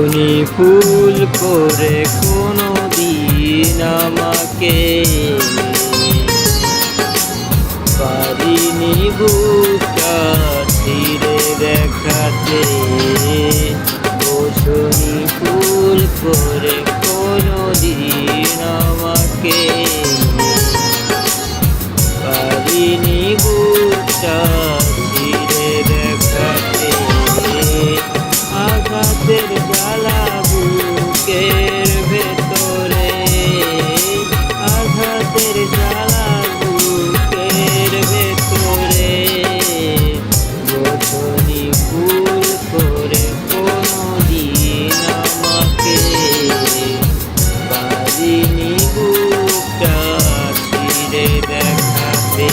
বোঝনি ফুল করে কোনো দিন আমাকে পারিনি বুকটা ছিঁড়ে দেখাতে। বোঝনি ফুল করে কোনো দিন আমাকে পারিনি বুকটা ছিঁড়ে দেখাতে। আঘাতের জ্বালা বুকের ভেতরে, আঘাতের জ্বালা বুকের ভেতরে। বোঝনি ভুল করে কোনো দিন আমাকে পারিনি বুকটা ছিঁড়ে দেখাতে।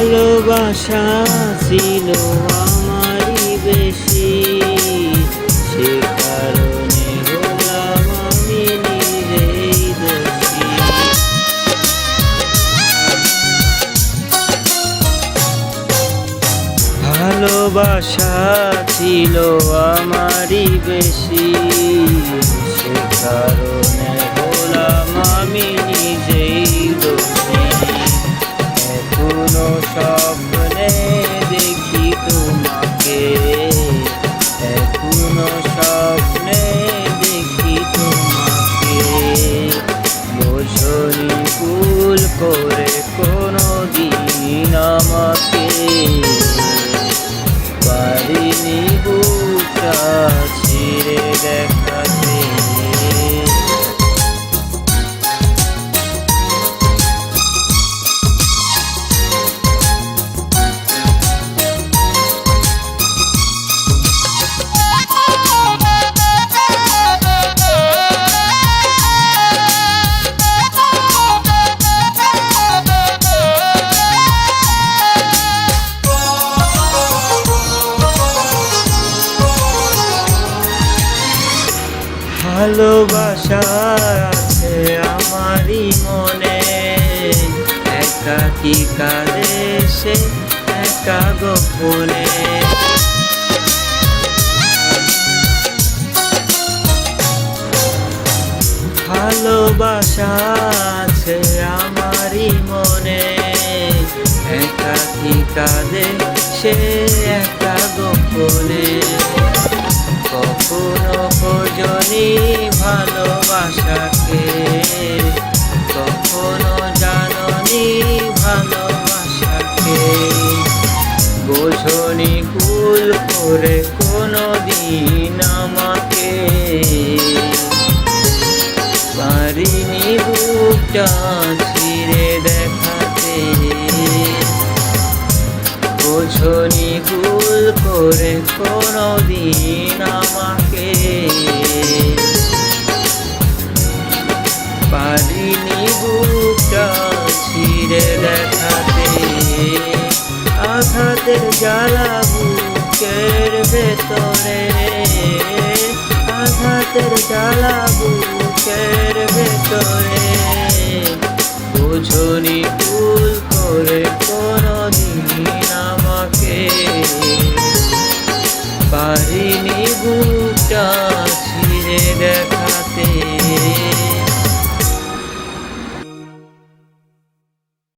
ভালোবাসা ছিল আমারই বেশি, সে কারণে হলাম আমি নিজেই দোষী। ভালোবাসা ছিল আমারই বেশি, সে কারণে হলাম আমি নিজেই দোষী। এখনো স্বপ্নে দেখি তোমাকে, এখনো স্বপ্নে দেখি তোমাকে। বোঝনি ভুল করে কোনো দিন আমাকে পারিনি বুকটা ছিঁড়ে দেখাতে। ভালোবাসা আছে আমারই মনে, একাকী কাঁদে সে একা গোপনে। ভালোবাসা আছে আমারই মনে, একাকী কাঁদে সে একা গোপনে। কখনো খোঁজনি ভালোবাসাকে, কখনো জাননি ভালোবাসাকে। বোঝনি ভুল করে কোনো দিন আমাকে পারিনি বুকটা ছিঁড়ে দেখাতে। বোঝনি ভুল করে কোনো দিন আমাকে পারিনি বুকটা ছিঁড়ে দেখাতে। আঘাতের জ্বালা বুকের ভেতরে, আঘাতের জ্বালা বুকের ভেতরে। বোঝনি ভুল করে কোনো দিন আমাকে পারিনি